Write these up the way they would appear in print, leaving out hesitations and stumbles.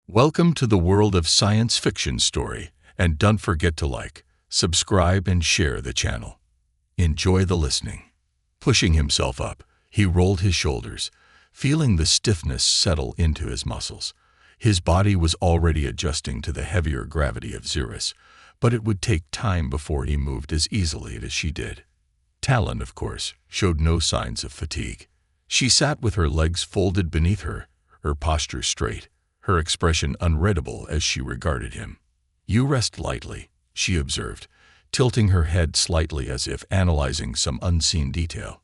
Welcome to the world of science fiction story, and don't forget to like, subscribe, and share the channel. Enjoy the listening. Pushing himself up, he rolled his shoulders, feeling the stiffness settle into his muscles. His body was already adjusting to the heavier gravity of Xeris, but it would take time before he moved as easily as she did. Talon, of course, showed no signs of fatigue. She sat with her legs folded beneath her posture straight, her expression unreadable as she regarded him. "You rest lightly," she observed, tilting her head slightly as if analyzing some unseen detail.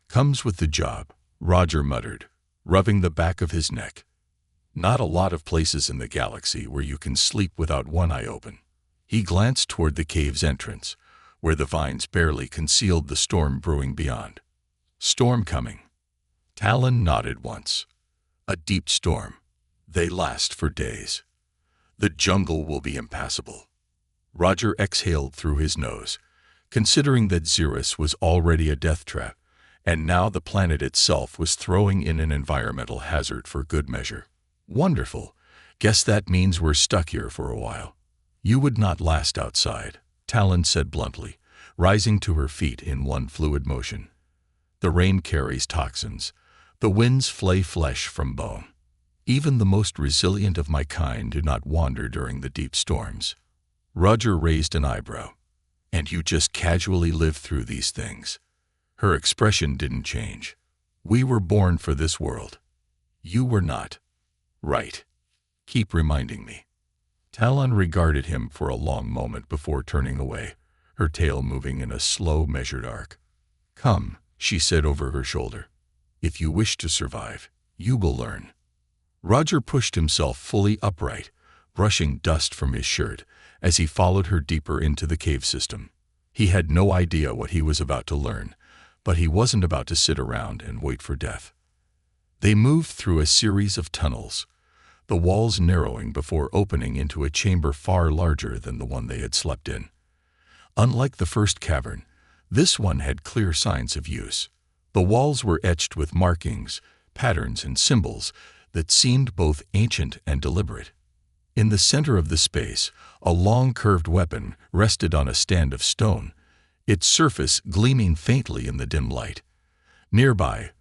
"Comes with the job," Roger muttered, rubbing the back of his neck. "Not a lot of places in the galaxy where you can sleep without one eye open." He glanced toward the cave's entrance, where the vines barely concealed the storm brewing beyond. "Storm coming." Talon nodded once. "A deep storm. They last for days. The jungle will be impassable." Roger exhaled through his nose, considering that Xeris was already a death trap, and now the planet itself was throwing in an environmental hazard for good measure. "Wonderful. Guess that means we're stuck here for a while." "You would not last outside," Talon said bluntly, rising to her feet in one fluid motion. "The rain carries toxins. The winds flay flesh from bone. Even the most resilient of my kind do not wander during the deep storms." Roger raised an eyebrow. "And you just casually live through these things?" Her expression didn't change. "We were born for this world. You were not." "Right. Keep reminding me." Talon regarded him for a long moment before turning away, her tail moving in a slow, measured arc. "Come," she said over her shoulder. "If you wish to survive, you will learn." Roger pushed himself fully upright, brushing dust from his shirt as he followed her deeper into the cave system. He had no idea what he was about to learn, but he wasn't about to sit around and wait for death. They moved through a series of tunnels, the walls narrowing before opening into a chamber far larger than the one they had slept in. Unlike the first cavern, this one had clear signs of use. The walls were etched with markings, patterns, and symbols that seemed both ancient and deliberate. In the center of the space, a long curved weapon rested on a stand of stone, its surface gleaming faintly in the dim light. Nearby,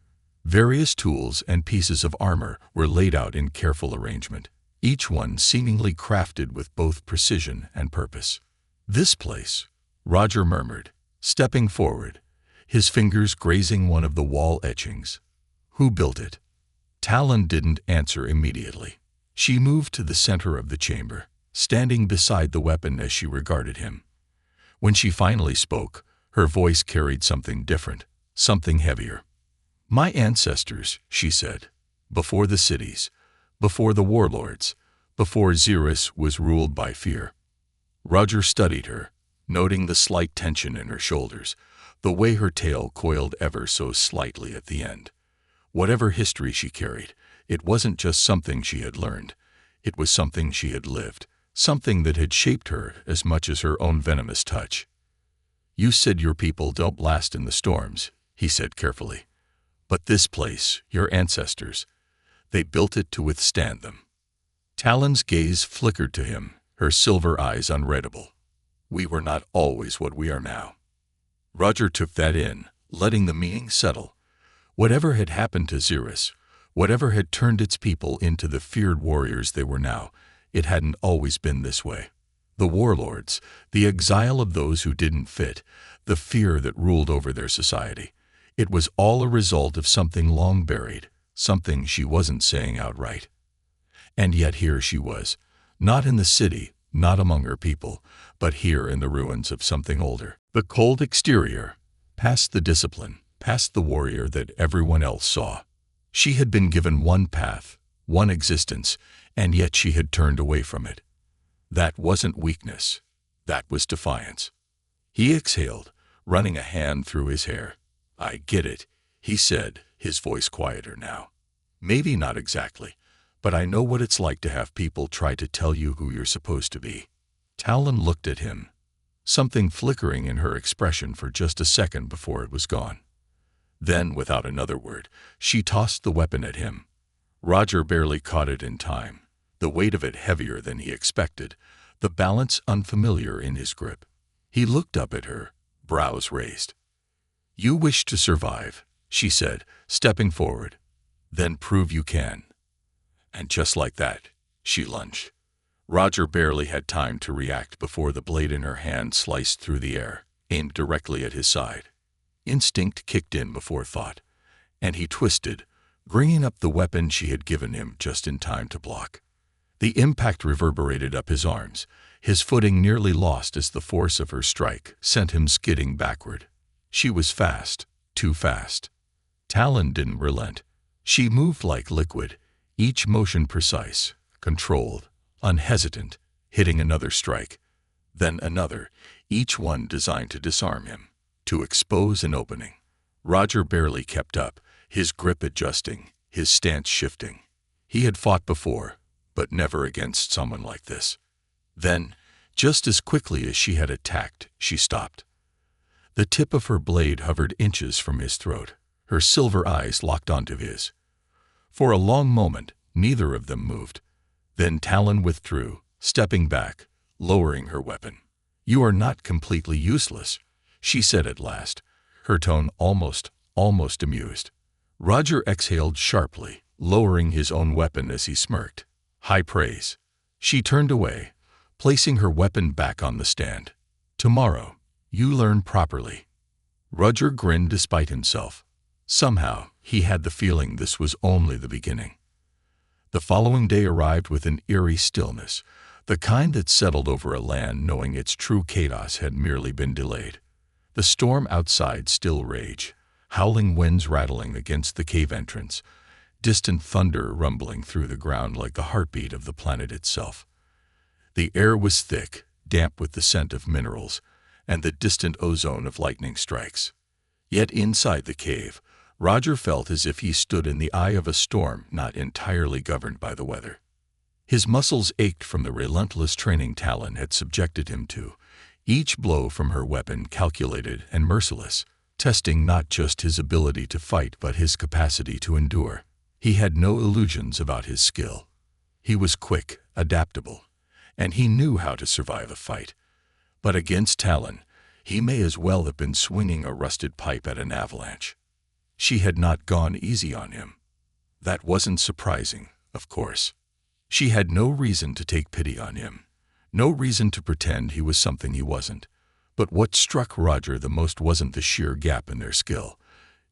various tools and pieces of armor were laid out in careful arrangement, each one seemingly crafted with both precision and purpose. "This place," Roger murmured, stepping forward, his fingers grazing one of the wall etchings. "Who built it?" Talon didn't answer immediately. She moved to the center of the chamber, standing beside the weapon as she regarded him. When she finally spoke, her voice carried something different, something heavier. "My ancestors," she said, "before the cities, before the warlords, before Xeris was ruled by fear." Roger studied her, noting the slight tension in her shoulders, the way her tail coiled ever so slightly at the end. Whatever history she carried, it wasn't just something she had learned. It was something she had lived, something that had shaped her as much as her own venomous touch. "You said your people don't last in the storms," he said carefully. "But this place, your ancestors, they built it to withstand them." Talon's gaze flickered to him, her silver eyes unreadable. "We were not always what we are now." Roger took that in, letting the meaning settle. Whatever had happened to Xeris, whatever had turned its people into the feared warriors they were now, it hadn't always been this way. The warlords, the exile of those who didn't fit, the fear that ruled over their society, it was all a result of something long buried, something she wasn't saying outright. And yet here she was, not in the city, not among her people, but here in the ruins of something older. The cold exterior, past the discipline, past the warrior that everyone else saw. She had been given one path, one existence, and yet she had turned away from it. That wasn't weakness. That was defiance. He exhaled, running a hand through his hair. "I get it," he said, his voice quieter now. "Maybe not exactly, but I know what it's like to have people try to tell you who you're supposed to be." Talon looked at him, something flickering in her expression for just a second before it was gone. Then, without another word, she tossed the weapon at him. Roger barely caught it in time. the weight of it heavier than he expected, the balance unfamiliar in his grip. He looked up at her, brows raised. "You wish to survive," she said, stepping forward. "Then prove you can." And just like that, she lunged. Roger barely had time to react before the blade in her hand sliced through the air, aimed directly at his side. Instinct kicked in before thought, and he twisted, bringing up the weapon she had given him just in time to block. The impact reverberated up his arms, his footing nearly lost as the force of her strike sent him skidding backward. She was fast, too fast. Talon didn't relent. She moved like liquid, each motion precise, controlled, unhesitant, hitting another strike, then another, each one designed to disarm him, to expose an opening. Roger barely kept up, his grip adjusting, his stance shifting. He had fought before, but never against someone like this. Then, just as quickly as she had attacked, she stopped. The tip of her blade hovered inches from his throat, her silver eyes locked onto his. For a long moment, neither of them moved. Then Talon withdrew, stepping back, lowering her weapon. "You are not completely useless," she said at last, her tone almost amused. Roger exhaled sharply, lowering his own weapon as he smirked. High praise. She turned away, placing her weapon back on the stand. "Tomorrow, you learn properly." Roger grinned despite himself. Somehow, he had the feeling this was only the beginning. The following day arrived with an eerie stillness, the kind that settled over a land knowing its true chaos had merely been delayed. The storm outside still raged, howling winds rattling against the cave entrance, distant thunder rumbling through the ground like the heartbeat of the planet itself. The air was thick, damp with the scent of minerals, and the distant ozone of lightning strikes. Yet inside the cave, Roger felt as if he stood in the eye of a storm not entirely governed by the weather. His muscles ached from the relentless training Talon had subjected him to, each blow from her weapon calculated and merciless, testing not just his ability to fight but his capacity to endure. He had no illusions about his skill. He was quick, adaptable, and he knew how to survive a fight. But against Talon, he may as well have been swinging a rusted pipe at an avalanche. She had not gone easy on him. That wasn't surprising, of course. She had no reason to take pity on him, no reason to pretend he was something he wasn't. But what struck Roger the most wasn't the sheer gap in their skill.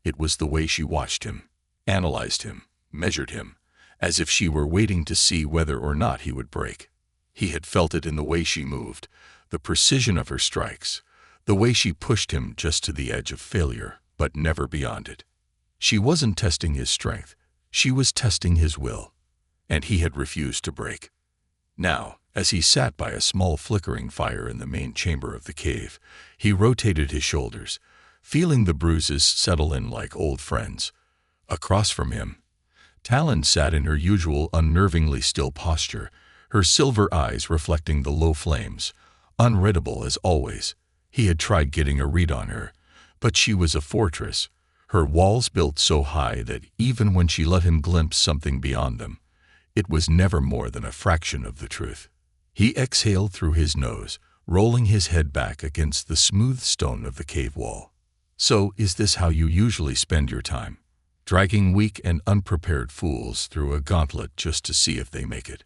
It was the way she watched him, analyzed him, measured him, as if she were waiting to see whether or not he would break. He had felt it in the way she moved, the precision of her strikes, the way she pushed him just to the edge of failure, but never beyond it. She wasn't testing his strength, she was testing his will, and he had refused to break. Now, as he sat by a small flickering fire in the main chamber of the cave, he rotated his shoulders, feeling the bruises settle in like old friends. Across from him, Talon sat in her usual unnervingly still posture, her silver eyes reflecting the low flames, unreadable as always. He had tried getting a read on her, but she was a fortress, her walls built so high that even when she let him glimpse something beyond them, it was never more than a fraction of the truth. He exhaled through his nose, rolling his head back against the smooth stone of the cave wall. "So is this how you usually spend your time? Dragging weak and unprepared fools through a gauntlet just to see if they make it?"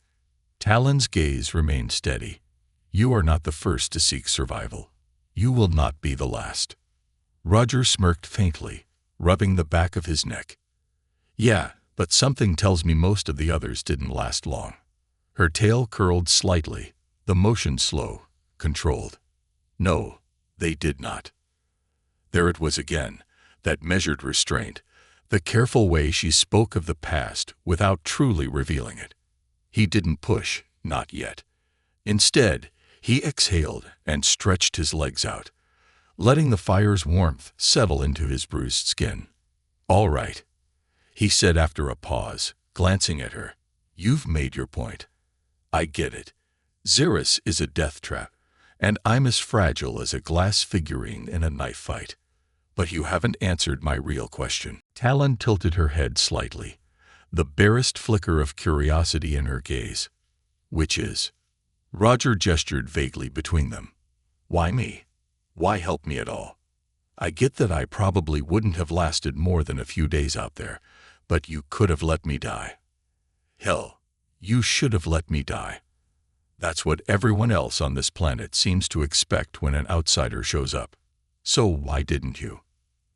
Talon's gaze remained steady. "You are not the first to seek survival. You will not be the last." Roger smirked faintly, rubbing the back of his neck. "Yeah, but something tells me most of the others didn't last long." Her tail curled slightly, the motion slow, controlled. "No, they did not." There it was again, that measured restraint, the careful way she spoke of the past without truly revealing it. He didn't push, not yet. Instead, he exhaled and stretched his legs out, letting the fire's warmth settle into his bruised skin. "All right," he said after a pause, glancing at her. "You've made your point. I get it. Xeris is a death trap, and I'm as fragile as a glass figurine in a knife fight. But you haven't answered my real question." Talon tilted her head slightly, the barest flicker of curiosity in her gaze. Which is? Roger gestured vaguely between them. Why me? Why help me at all? I get that I probably wouldn't have lasted more than a few days out there, but you could have let me die. Hell, you should have let me die. That's what everyone else on this planet seems to expect when an outsider shows up. So why didn't you?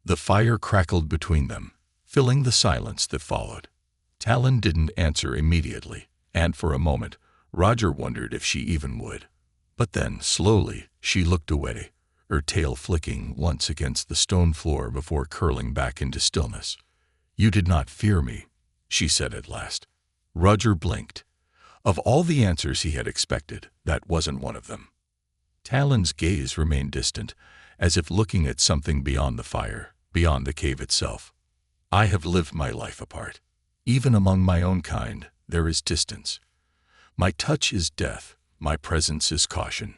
The fire crackled between them, filling the silence that followed. Talon didn't answer immediately, and for a moment, Roger wondered if she even would. But then, slowly, she looked away, her tail flicking once against the stone floor before curling back into stillness. You did not fear me, she said at last. Roger blinked. Of all the answers he had expected, that wasn't one of them. Talon's gaze remained distant, as if looking at something beyond the fire, beyond the cave itself. I have lived my life apart. Even among my own kind, there is distance. My touch is death, my presence is caution.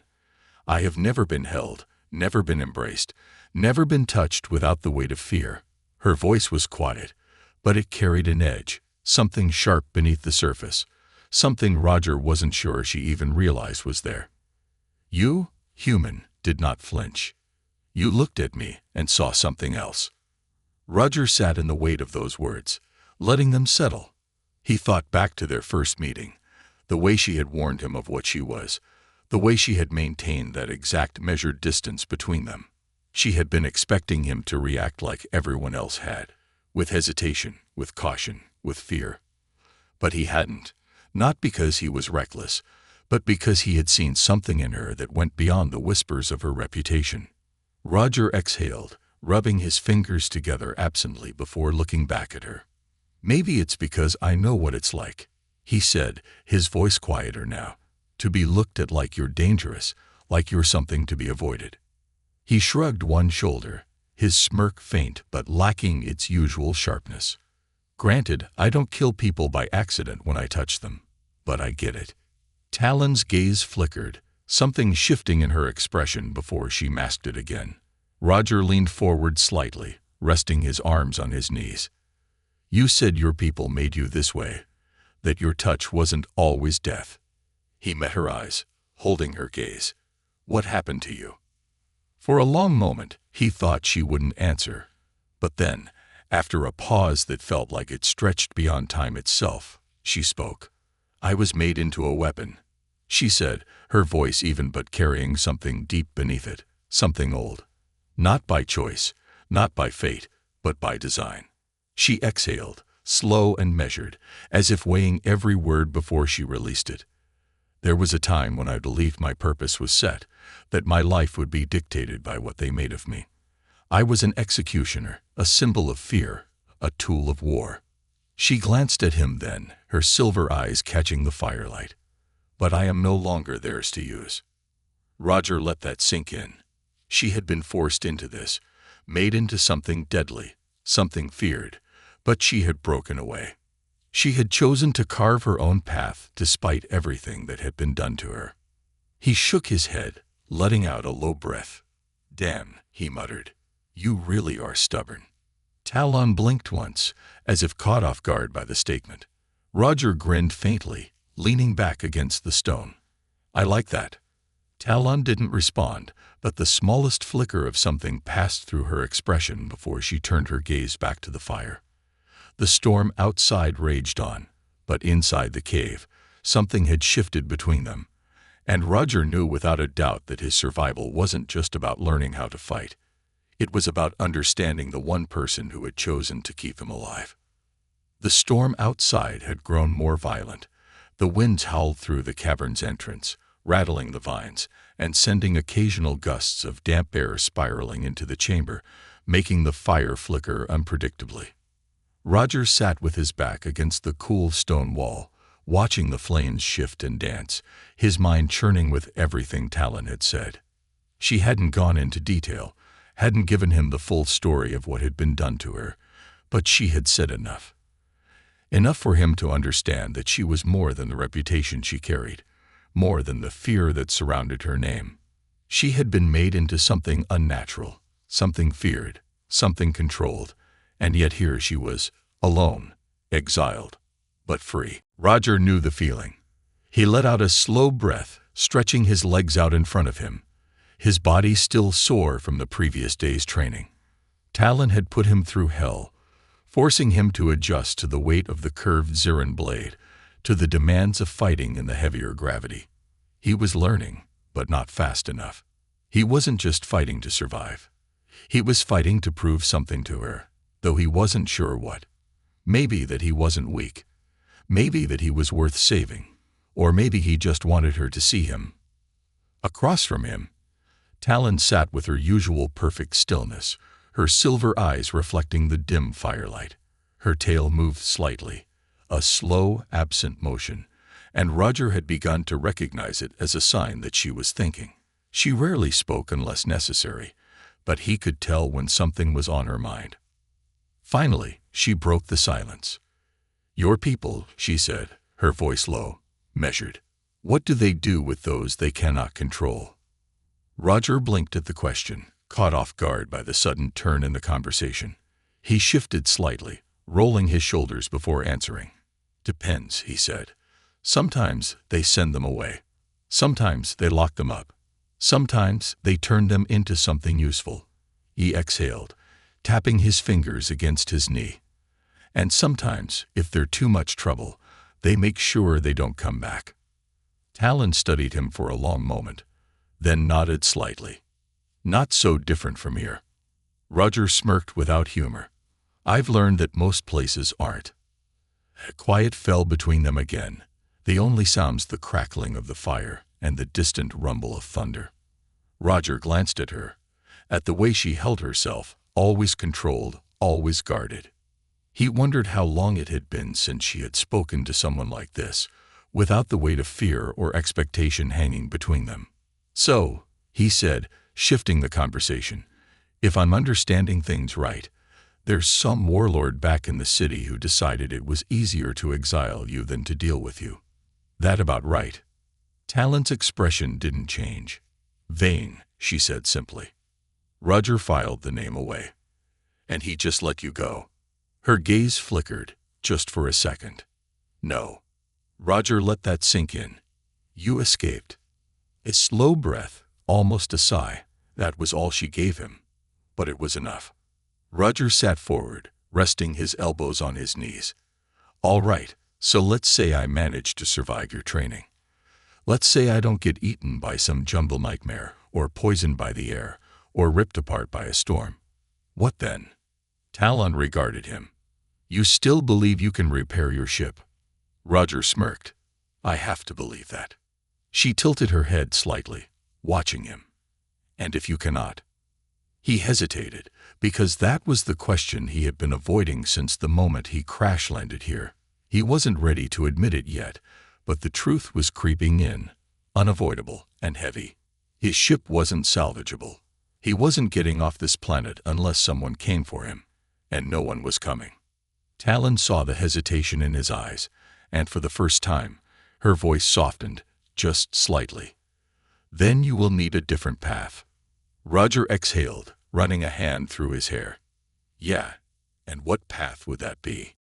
I have never been held, never been embraced, never been touched without the weight of fear. Her voice was quiet, but it carried an edge, something sharp beneath the surface, something Roger wasn't sure she even realized was there. You, human, did not flinch. You looked at me and saw something else. Roger sat in the weight of those words, letting them settle. He thought back to their first meeting, the way she had warned him of what she was, the way she had maintained that exact measured distance between them. She had been expecting him to react like everyone else had, with hesitation, with caution, with fear. But he hadn't, not because he was reckless, but because he had seen something in her that went beyond the whispers of her reputation. Roger exhaled, rubbing his fingers together absently before looking back at her. Maybe it's because I know what it's like, he said, his voice quieter now, to be looked at like you're dangerous, like you're something to be avoided. He shrugged one shoulder, his smirk faint but lacking its usual sharpness. Granted, I don't kill people by accident when I touch them, but I get it. Talon's gaze flickered, something shifting in her expression before she masked it again. Roger leaned forward slightly, resting his arms on his knees. You said your people made you this way, that your touch wasn't always death. He met her eyes, holding her gaze. What happened to you? For a long moment, he thought she wouldn't answer. But then, after a pause that felt like it stretched beyond time itself, she spoke. I was made into a weapon, she said, her voice even but carrying something deep beneath it, something old. Not by choice, not by fate, but by design. She exhaled, slow and measured, as if weighing every word before she released it. There was a time when I believed my purpose was set, that my life would be dictated by what they made of me. I was an executioner, a symbol of fear, a tool of war. She glanced at him then, her silver eyes catching the firelight. But I am no longer theirs to use. Roger let that sink in. She had been forced into this, made into something deadly, something feared, but she had broken away. She had chosen to carve her own path despite everything that had been done to her. He shook his head, letting out a low breath. Damn, he muttered. You really are stubborn. Talon blinked once, as if caught off guard by the statement. Roger grinned faintly, leaning back against the stone. I like that. Talon didn't respond, but the smallest flicker of something passed through her expression before she turned her gaze back to the fire. The storm outside raged on, but inside the cave, something had shifted between them. And Roger knew without a doubt that his survival wasn't just about learning how to fight. It was about understanding the one person who had chosen to keep him alive. The storm outside had grown more violent. The winds howled through the cavern's entrance, rattling the vines, and sending occasional gusts of damp air spiraling into the chamber, making the fire flicker unpredictably. Roger sat with his back against the cool stone wall, watching the flames shift and dance, his mind churning with everything Talon had said. She hadn't gone into detail, hadn't given him the full story of what had been done to her, but she had said enough. Enough for him to understand that she was more than the reputation she carried, more than the fear that surrounded her name. She had been made into something unnatural, something feared, something controlled, and yet here she was, alone, exiled, but free. Roger knew the feeling. He let out a slow breath, stretching his legs out in front of him, his body still sore from the previous day's training. Talon had put him through hell, forcing him to adjust to the weight of the curved Zirin blade, to the demands of fighting in the heavier gravity. He was learning, but not fast enough. He wasn't just fighting to survive. He was fighting to prove something to her, though he wasn't sure what. Maybe that he wasn't weak. Maybe that he was worth saving. Or maybe he just wanted her to see him. Across from him, Talon sat with her usual perfect stillness, her silver eyes reflecting the dim firelight. Her tail moved slightly, a slow, absent motion, and Roger had begun to recognize it as a sign that she was thinking. She rarely spoke unless necessary, but he could tell when something was on her mind. Finally, she broke the silence. "Your people," she said, her voice low, measured. "What do they do with those they cannot control?" Roger blinked at the question, caught off guard by the sudden turn in the conversation. He shifted slightly, rolling his shoulders before answering. "Depends," he said. "Sometimes they send them away. Sometimes they lock them up. Sometimes they turn them into something useful." He exhaled, tapping his fingers against his knee. "And sometimes, if they're too much trouble, they make sure they don't come back." Talon studied him for a long moment, then nodded slightly. "Not so different from here." Roger smirked without humor. "I've learned that most places aren't." Quiet fell between them again, the only sounds the crackling of the fire and the distant rumble of thunder. Roger glanced at her, at the way she held herself, always controlled, always guarded. He wondered how long it had been since she had spoken to someone like this, without the weight of fear or expectation hanging between them. "So," he said, shifting the conversation, "if I'm understanding things right, there's some warlord back in the city who decided it was easier to exile you than to deal with you. That about right?" Talon's expression didn't change. "Vane," she said simply. Roger filed the name away. "And he just let you go?" Her gaze flickered, just for a second. "No." Roger let that sink in. "You escaped." A slow breath, almost a sigh. That was all she gave him. But it was enough. Roger sat forward, resting his elbows on his knees. "All right, so let's say I managed to survive your training. Let's say I don't get eaten by some jungle nightmare, or poisoned by the air, or ripped apart by a storm. What then?" Talon regarded him. "You still believe you can repair your ship?" Roger smirked. "I have to believe that." She tilted her head slightly, watching him. "And if you cannot?" He hesitated, because that was the question he had been avoiding since the moment he crash-landed here. He wasn't ready to admit it yet, but the truth was creeping in, unavoidable and heavy. His ship wasn't salvageable. He wasn't getting off this planet unless someone came for him, and no one was coming. Talon saw the hesitation in his eyes, and for the first time, her voice softened, just slightly. "Then you will need a different path." Roger exhaled, running a hand through his hair. "Yeah, and what path would that be?"